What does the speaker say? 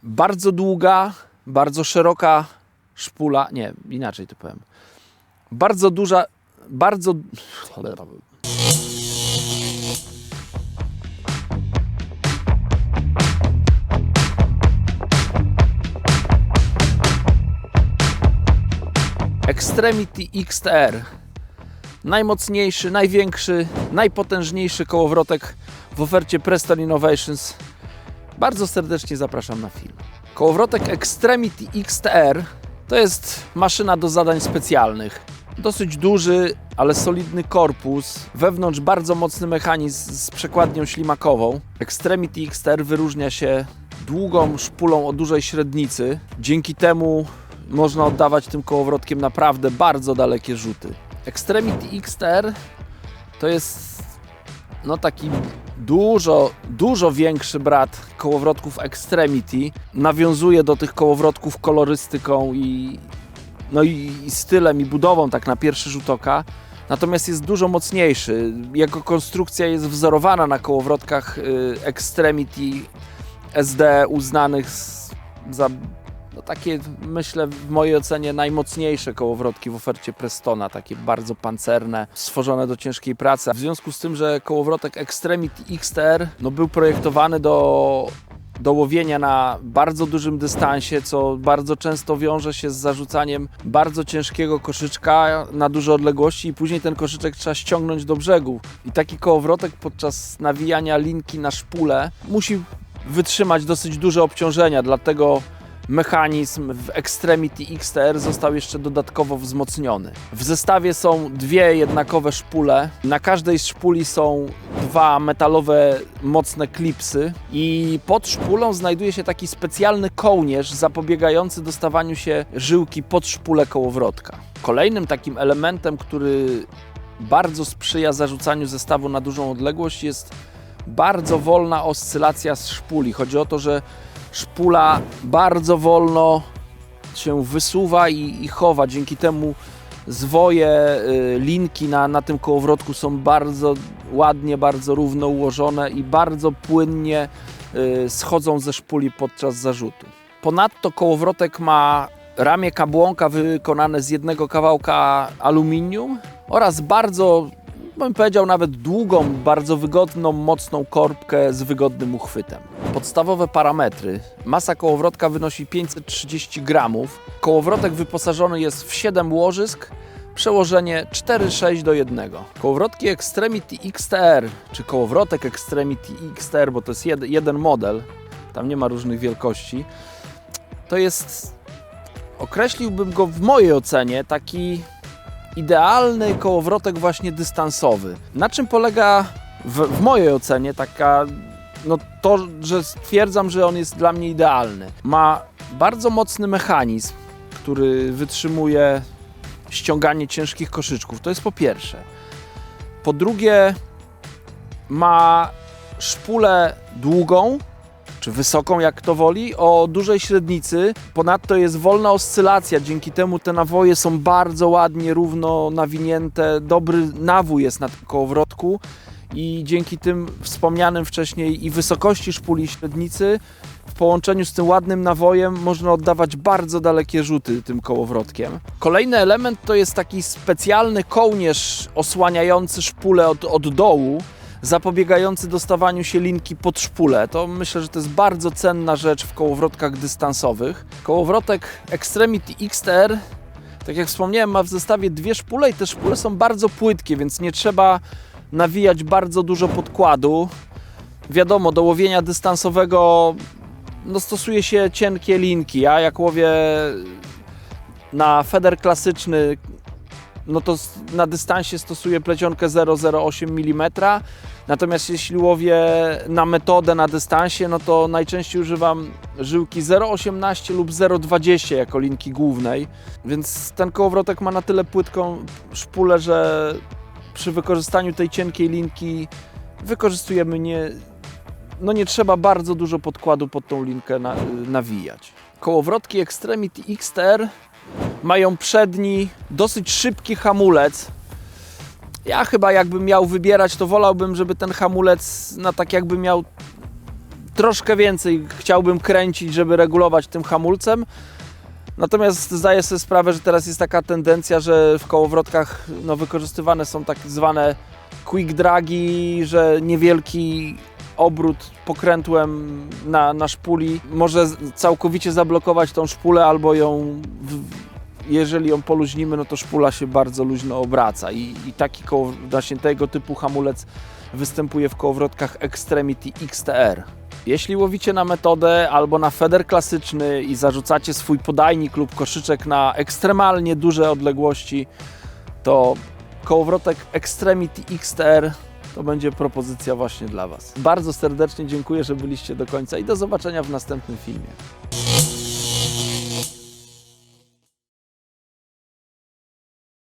Bardzo długa, bardzo szeroka szpula, nie, inaczej to powiem. Bardzo duża, bardzo... Extremity XTR. Najmocniejszy, największy, najpotężniejszy kołowrotek w ofercie Preston Innovations. Bardzo serdecznie zapraszam na film. Kołowrotek Extremity XTR to jest maszyna do zadań specjalnych. Dosyć duży, ale solidny korpus. Wewnątrz bardzo mocny mechanizm z przekładnią ślimakową. Extremity XTR wyróżnia się długą szpulą o dużej średnicy. Dzięki temu można oddawać tym kołowrotkiem naprawdę bardzo dalekie rzuty. Extremity XTR to jest taki dużo większy brat kołowrotków Extremity. Nawiązuje do tych kołowrotków kolorystyką i stylem i budową tak na pierwszy rzut oka. Natomiast jest dużo mocniejszy. Jego konstrukcja jest wzorowana na kołowrotkach Extremity SD uznanych za takie, myślę, w mojej ocenie najmocniejsze kołowrotki w ofercie Prestona, takie bardzo pancerne, stworzone do ciężkiej pracy. W związku z tym, że kołowrotek Extremity XTR był projektowany do łowienia na bardzo dużym dystansie, co bardzo często wiąże się z zarzucaniem bardzo ciężkiego koszyczka na duże odległości i później ten koszyczek trzeba ściągnąć do brzegu. I taki kołowrotek podczas nawijania linki na szpulę musi wytrzymać dosyć duże obciążenia, dlatego mechanizm w Extremity XTR został jeszcze dodatkowo wzmocniony. W zestawie są dwie jednakowe szpule. Na każdej z szpuli są dwa metalowe, mocne klipsy i pod szpulą znajduje się taki specjalny kołnierz zapobiegający dostawaniu się żyłki pod szpulę kołowrotka. Kolejnym takim elementem, który bardzo sprzyja zarzucaniu zestawu na dużą odległość, jest bardzo wolna oscylacja z szpuli. Chodzi o to, że szpula bardzo się wysuwa i chowa. Dzięki temu zwoje linki na tym kołowrotku są bardzo ładnie, bardzo równo ułożone i bardzo płynnie schodzą ze szpuli podczas zarzutu. Ponadto kołowrotek ma ramię kabłonka wykonane z jednego kawałka aluminium oraz bardzo, bym powiedział, nawet długą, bardzo wygodną, mocną korbkę z wygodnym uchwytem. Podstawowe parametry. Masa kołowrotka wynosi 530 gramów. Kołowrotek wyposażony jest w 7 łożysk, przełożenie 4:6:1. Kołowrotki Extremity XTR, czy kołowrotek Extremity XTR, bo to jest jeden model, tam nie ma różnych wielkości, to jest, określiłbym go w mojej ocenie, taki idealny kołowrotek właśnie dystansowy. Na czym polega w mojej ocenie taka, to, że stwierdzam, że on jest dla mnie idealny. Ma bardzo mocny mechanizm, który wytrzymuje ściąganie ciężkich koszyczków. To jest po pierwsze. Po drugie, ma szpulę długą, czy wysoką, jak kto woli, o dużej średnicy. Ponadto jest wolna oscylacja, dzięki temu te nawoje są bardzo ładnie, równo nawinięte. Dobry nawój jest na tym kołowrotku i dzięki tym wspomnianym wcześniej i wysokości szpuli i średnicy w połączeniu z tym ładnym nawojem można oddawać bardzo dalekie rzuty tym kołowrotkiem. Kolejny element to jest taki specjalny kołnierz osłaniający szpulę od dołu, zapobiegający dostawaniu się linki pod szpulę. To myślę, że to jest bardzo cenna rzecz w kołowrotkach dystansowych. Kołowrotek Extremity XTR, tak jak wspomniałem, ma w zestawie dwie szpule i te szpule są bardzo płytkie, więc nie trzeba nawijać bardzo dużo podkładu. Wiadomo, do łowienia dystansowego stosuje się cienkie linki. Ja jak łowię na feder klasyczny, to na dystansie stosuję plecionkę 0,08 mm. Natomiast jeśli łowię na metodę na dystansie, to najczęściej używam żyłki 0,18 lub 0,20 jako linki głównej. Więc ten kołowrotek ma na tyle płytką szpulę, że przy wykorzystaniu tej cienkiej linki wykorzystujemy nie trzeba bardzo dużo podkładu pod tą linkę nawijać. Kołowrotki Extremity XTR mają przedni, dosyć szybki hamulec. Ja chyba jakbym miał wybierać, to wolałbym, żeby ten hamulec tak jakby miał troszkę więcej chciałbym kręcić, żeby regulować tym hamulcem. Natomiast zdaję sobie sprawę, że teraz jest taka tendencja, że w kołowrotkach wykorzystywane są tak zwane quick dragi, że niewielki obrót pokrętłem na szpuli może całkowicie zablokować tą szpulę albo ją, jeżeli ją poluźnimy, no to szpula się bardzo luźno obraca i taki właśnie tego typu hamulec występuje w kołowrotkach Extremity XTR. Jeśli łowicie na metodę albo na feder klasyczny i zarzucacie swój podajnik lub koszyczek na ekstremalnie duże odległości, to kołowrotek Extremity XTR to będzie propozycja właśnie dla Was. Bardzo serdecznie dziękuję, że byliście do końca i do zobaczenia w następnym filmie.